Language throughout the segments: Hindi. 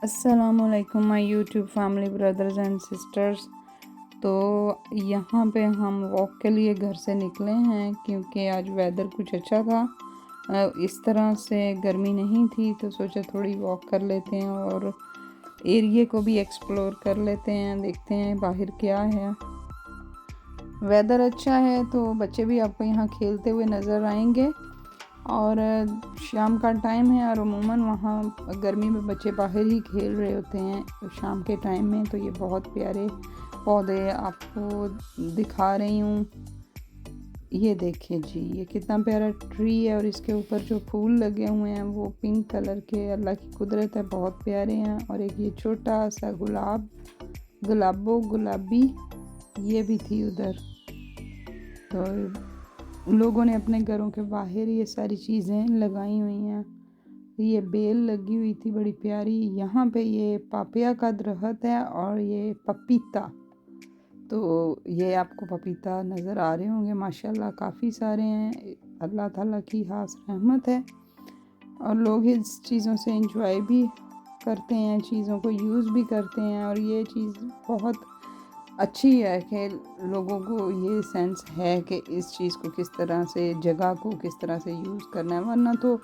अस्सलामुअलैकुम my YouTube family brothers and sisters. तो यहाँ पे हम वॉक के लिए घर से निकले हैं क्योंकि आज वेदर कुछ अच्छा था। इस तरह से गर्मी नहीं थी तो सोचा थोड़ी वॉक कर लेते हैं और एरिया को भी एक्सप्लोर कर लेते हैं, देखते हैं बाहर क्या है। वेदर अच्छा है तो बच्चे भी आपको यहाँ खेलते हुए नज़र आएंगे और शाम का टाइम है और अमूमन वहाँ गर्मी में बच्चे बाहर ही खेल रहे होते हैं शाम के टाइम में। तो ये बहुत प्यारे पौधे आपको दिखा रही हूँ। ये देखिए जी, ये कितना प्यारा ट्री है और इसके ऊपर जो फूल लगे हुए हैं वो पिंक कलर के, अल्लाह की कुदरत है, बहुत प्यारे हैं। और एक ये छोटा सा गुलाबी ये भी थी उधर। तो लोगों ने अपने घरों के बाहर ये सारी चीज़ें लगाई हुई हैं। ये बेल लगी हुई थी बड़ी प्यारी। यहाँ पे ये पापिया का दरख्त है और ये पपीता। तो ये आपको पपीता नज़र आ रहे होंगे, माशाल्लाह काफ़ी सारे हैं। अल्लाह ताला की खास रहमत है और लोग इस चीज़ों से इंजॉय भी करते हैं, चीज़ों को यूज़ भी करते हैं। और ये चीज़ बहुत अच्छी है कि लोगों को ये सेंस है कि इस चीज़ को किस तरह से, जगह को किस तरह से यूज़ करना है। वरना तो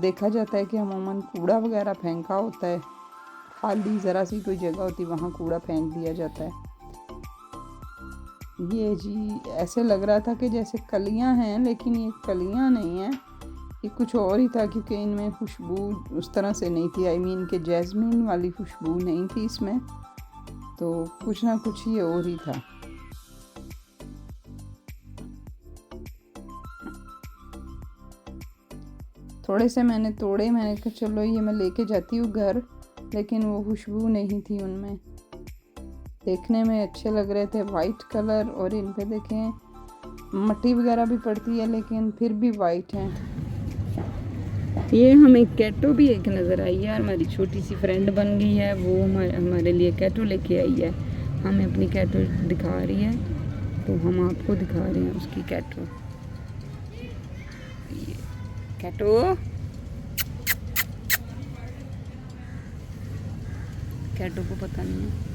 देखा जाता है कि अमूमन कूड़ा वगैरह फेंका होता है, खाली ज़रा सी कोई जगह होती है वहाँ कूड़ा फेंक दिया जाता है। ये जी ऐसे लग रहा था कि जैसे कलियाँ हैं, लेकिन ये कलियाँ नहीं हैं, ये कुछ और ही था क्योंकि इनमें खुशबू उस तरह से नहीं थी। आई मीन कि जैस्मिन वाली खुशबू नहीं थी इसमें, तो कुछ ना कुछ ये और ही था। थोड़े से मैंने तोड़े, मैंने कहा चलो ये मैं लेके जाती हूँ घर, लेकिन वो खुशबू नहीं थी उनमें। देखने में अच्छे लग रहे थे, वाइट कलर, और इन पे देखें मट्टी वगैरह भी पड़ती है लेकिन फिर भी वाइट है। ये हमें कैटो भी एक नज़र आई है, हमारी छोटी सी फ्रेंड बन गई है, वो हमारे लिए कैटो लेके आई है। हमें अपनी कैटो दिखा रही है तो हम आपको दिखा रहे हैं उसकी कैटो। कैटो कैटो को पता नहीं है।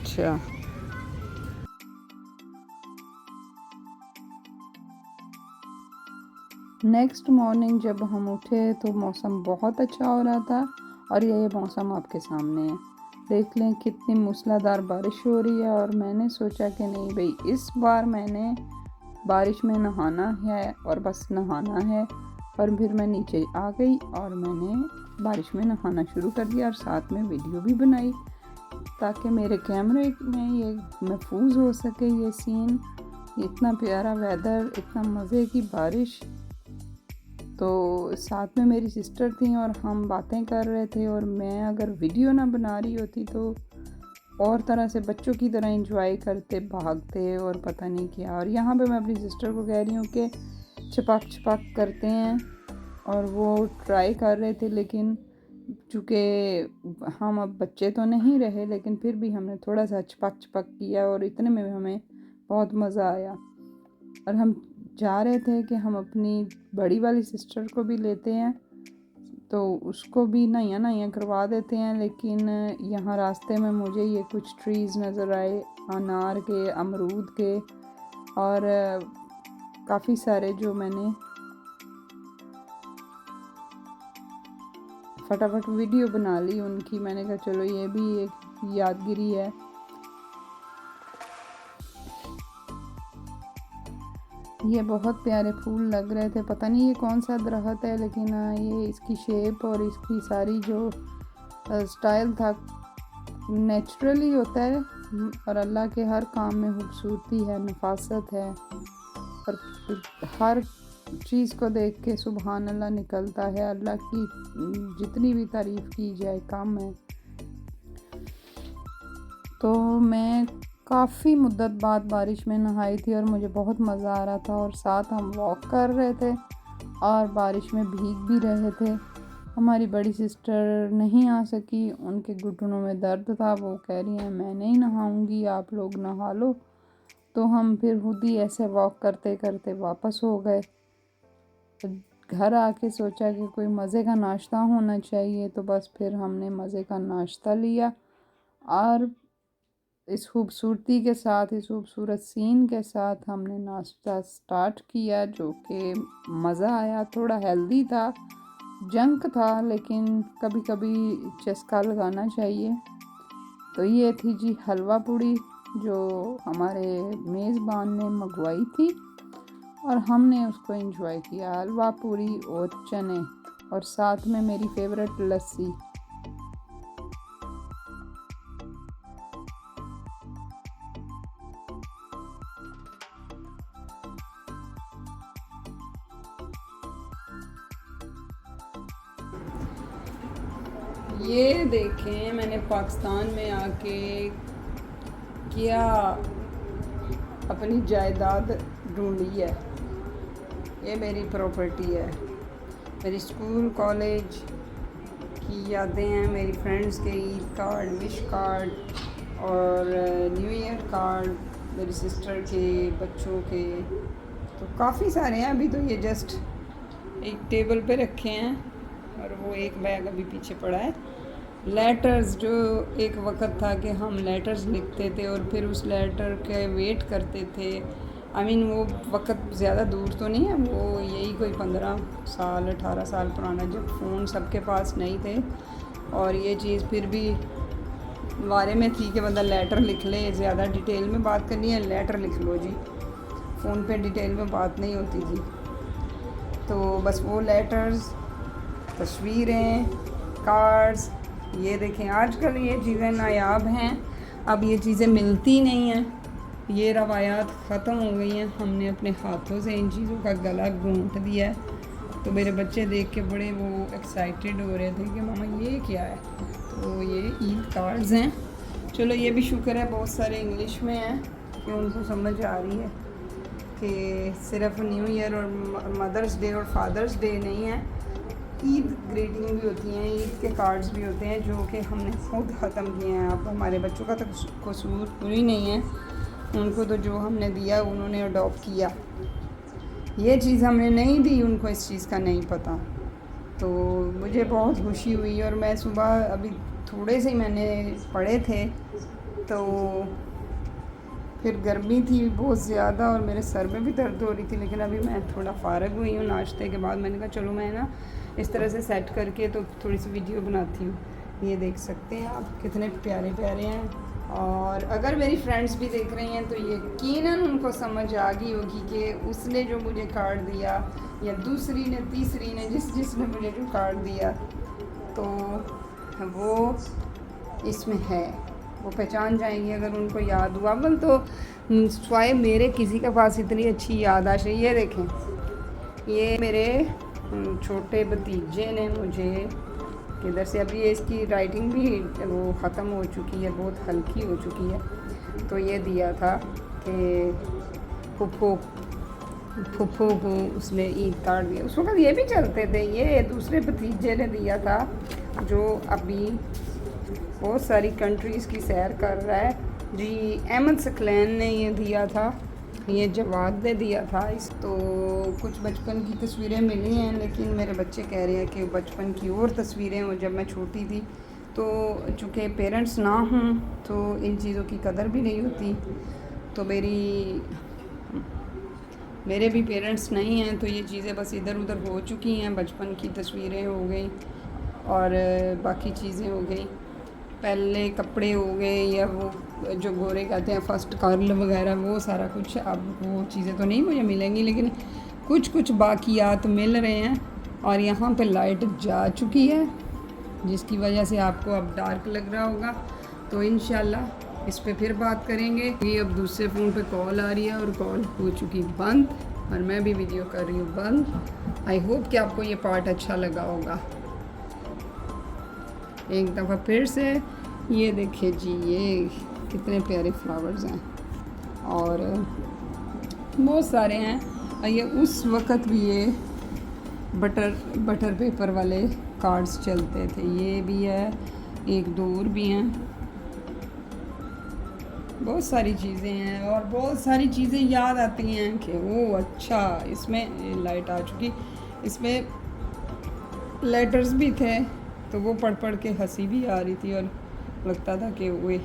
अच्छा, नेक्स्ट मॉर्निंग जब हम उठे तो मौसम बहुत अच्छा हो रहा था और ये मौसम आपके सामने है। देख लें कितनी मूसलाधार बारिश हो रही है। और मैंने सोचा कि नहीं भाई, इस बार मैंने बारिश में नहाना है और बस नहाना है। और फिर मैं नीचे आ गई और मैंने बारिश में नहाना शुरू कर दिया और साथ में वीडियो भी बनाई ताकि मेरे कैमरे में ये महफूज हो सके ये सीन। इतना प्यारा वेदर, इतना मज़े की बारिश। तो साथ में मेरी सिस्टर थी और हम बातें कर रहे थे, और मैं अगर वीडियो ना बना रही होती तो और तरह से बच्चों की तरह एंजॉय करते, भागते और पता नहीं क्या। और यहाँ पे मैं अपनी सिस्टर को कह रही हूँ कि छपाक छपाक करते हैं, और वो ट्राई कर रहे थे, लेकिन चूँकि हम अब बच्चे तो नहीं रहे, लेकिन फिर भी हमने थोड़ा सा छपाक छपाक किया और इतने में हमें बहुत मज़ा आया। और हम जा रहे थे कि हम अपनी बड़ी वाली सिस्टर को भी लेते हैं तो उसको भी नया नया करवा देते हैं। लेकिन यहाँ रास्ते में मुझे ये कुछ ट्रीज़ नज़र आए, अनार के, अमरूद के, और काफ़ी सारे, जो मैंने फटाफट वीडियो बना ली उनकी। मैंने कहा चलो ये भी एक यादगिरी है। ये बहुत प्यारे फूल लग रहे थे, पता नहीं ये कौन सा दरख्त है, लेकिन ये इसकी शेप और इसकी सारी जो स्टाइल था नेचुरली होता है। और अल्लाह के हर काम में खूबसूरती है, नफासत है, और हर चीज़ को देख के सुबहान अल्लाह निकलता है। अल्लाह की जितनी भी तारीफ़ की जाए कम है। तो मैं काफ़ी मुद्दत बाद बारिश में नहाई थी और मुझे बहुत मज़ा आ रहा था, और साथ हम वॉक कर रहे थे और बारिश में भीग भी रहे थे। हमारी बड़ी सिस्टर नहीं आ सकी, उनके घुटनों में दर्द था, वो कह रही हैं मैं नहीं नहाऊंगी, आप लोग नहा लो। तो हम फिर खुद ही ऐसे वॉक करते करते वापस हो गए। घर आके सोचा कि कोई मज़े का नाश्ता होना चाहिए, तो बस फिर हमने मज़े का नाश्ता लिया और इस खूबसूरती के साथ, इस खूबसूरत सीन के साथ हमने नाश्ता स्टार्ट किया, जो कि मज़ा आया। थोड़ा हेल्दी था, जंक था, लेकिन कभी कभी चस्का लगाना चाहिए। तो ये थी जी हलवा पूड़ी जो हमारे मेज़बान ने मंगवाई थी और हमने उसको एंजॉय किया। हलवा पूरी और चने और साथ में मेरी फेवरेट लस्सी। ये देखें, मैंने पाकिस्तान में आके क्या अपनी जायदाद ढूंढी है। ये मेरी प्रॉपर्टी है, मेरी स्कूल कॉलेज की यादें हैं, मेरी फ्रेंड्स के ईद कार्ड, विश कार्ड और न्यू ईयर कार्ड, मेरी सिस्टर के बच्चों के, तो काफ़ी सारे हैं। अभी तो ये जस्ट एक टेबल पे रखे हैं और वो एक बैग अभी पीछे पड़ा है। लेटर्स, जो एक वक्त था कि हम लेटर्स लिखते थे और फिर उस लेटर के वेट करते थे। वो वक्त ज़्यादा दूर तो नहीं है, वो यही कोई 15 साल 18 साल पुराना, जब फ़ोन सबके पास नहीं थे और ये चीज़ फिर भी बारे में थी कि बंदा लेटर लिख ले, ज़्यादा डिटेल में बात करनी है लेटर लिख लो जी, फ़ोन पे डिटेल में बात नहीं होती थी। तो बस वो लेटर्स, तस्वीरें, कार्ड्स, ये देखें आजकल ये चीज़ें नायाब हैं, अब ये चीज़ें मिलती नहीं हैं, ये रवायात ख़त्म हो गई हैं। हमने अपने हाथों से इन चीज़ों का गला घोंट दिया है। तो मेरे बच्चे देख के बड़े वो एक्साइटेड हो रहे थे कि मामा ये क्या है। तो ये ईद कार्ड्स हैं। चलो ये भी शुक्र है बहुत सारे इंग्लिश में हैं कि उनको समझ आ रही है कि सिर्फ न्यू ईयर और मदर्स डे और फादर्स डे नहीं है, ईद ग्रीटिंग भी होती हैं, ईद के कार्ड्स भी होते हैं, जो कि हमने खुद ख़त्म किए हैं। अब हमारे बच्चों का तो कसूर पूरी नहीं है, उनको तो जो हमने दिया उन्होंने अडॉप्ट किया। ये चीज़ हमने नहीं दी, उनको इस चीज़ का नहीं पता। तो मुझे बहुत खुशी हुई और मैं सुबह अभी थोड़े से मैंने पढ़े थे, तो फिर गर्मी थी बहुत ज़्यादा और मेरे सर में भी दर्द हो रही थी, लेकिन अभी मैं थोड़ा फ़ारग हुई हूँ नाश्ते के बाद। मैंने कहा चलो मैं ना इस तरह से सेट करके तो थोड़ी सी वीडियो बनाती हूँ। ये देख सकते हैं आप कितने प्यारे प्यारे हैं। और अगर मेरी फ्रेंड्स भी देख रही हैं तो यकीनन उनको समझ आ गई होगी कि उसने जो मुझे कार्ड दिया या दूसरी ने, तीसरी ने, जिसने मुझे जो कार्ड दिया, तो वो इसमें है, वो पहचान जाएंगी अगर उनको याद हुआ। अव्वल तो स्वाय मेरे किसी के पास इतनी अच्छी याददाश्त है। ये देखें, ये मेरे छोटे भतीजे ने मुझे किधर से, अभी ये इसकी राइटिंग भी वो ख़त्म हो चुकी है, बहुत हल्की हो चुकी है। तो ये दिया था कि फुफ्फो को उसने ईद कार्ड दिया। उस वक्त ये भी चलते थे। ये दूसरे भतीजे ने दिया था जो अभी बहुत सारी कंट्रीज़ की सैर कर रहा है जी। अहमद सकलैन ने ये दिया था, ये जवाद ने दिया था। इस तो कुछ बचपन की तस्वीरें मिली हैं, लेकिन मेरे बच्चे कह रहे हैं कि बचपन की और तस्वीरें हो जब मैं छोटी थी। तो चूँकि पेरेंट्स ना हों तो इन चीज़ों की कदर भी नहीं होती। तो मेरे भी पेरेंट्स नहीं हैं, तो ये चीज़ें बस इधर उधर हो चुकी हैं। बचपन की तस्वीरें हो गई और बाकी चीज़ें हो गई, पहले कपड़े हो गए, या वो जो गोरे कहते हैं फर्स्ट कर्ल वगैरह, वो सारा कुछ। अब वो चीज़ें तो नहीं मुझे मिलेंगी, लेकिन कुछ कुछ बाकियात मिल रहे हैं। और यहाँ पे लाइट जा चुकी है, जिसकी वजह से आपको अब डार्क लग रहा होगा। तो इंशाल्लाह इस पे फिर बात करेंगे। ये अब दूसरे फ़ोन पे कॉल आ रही है और कॉल हो चुकी बंद, और मैं भी वीडियो कर रही हूँ बंद। आई होप कि आपको ये पार्ट अच्छा लगा होगा। एक दफ़ा फिर से ये देखिए जी, ये कितने प्यारे फ्लावर्स हैं और बहुत सारे हैं। और ये उस वक़्त भी ये बटर पेपर वाले कार्ड्स चलते थे। ये भी है, एक दो और भी हैं, बहुत सारी चीज़ें हैं। और बहुत सारी चीज़ें याद आती हैं कि वो अच्छा, इसमें लाइट आ चुकी, इसमें लेटर्स भी थे, तो वो पढ़ पढ़ के हंसी भी आ रही थी और लगता था कि वे,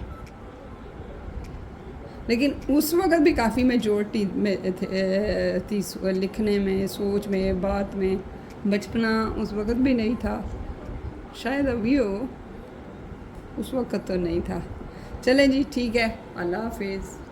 लेकिन उस वक़्त भी काफ़ी मेजॉरिटी में थी लिखने में, सोच में, बात में। बचपना उस वक़्त भी नहीं था, शायद अभी हो, उस वक़्त तो नहीं था। चलें जी, ठीक है, अल्लाह हाफिज़।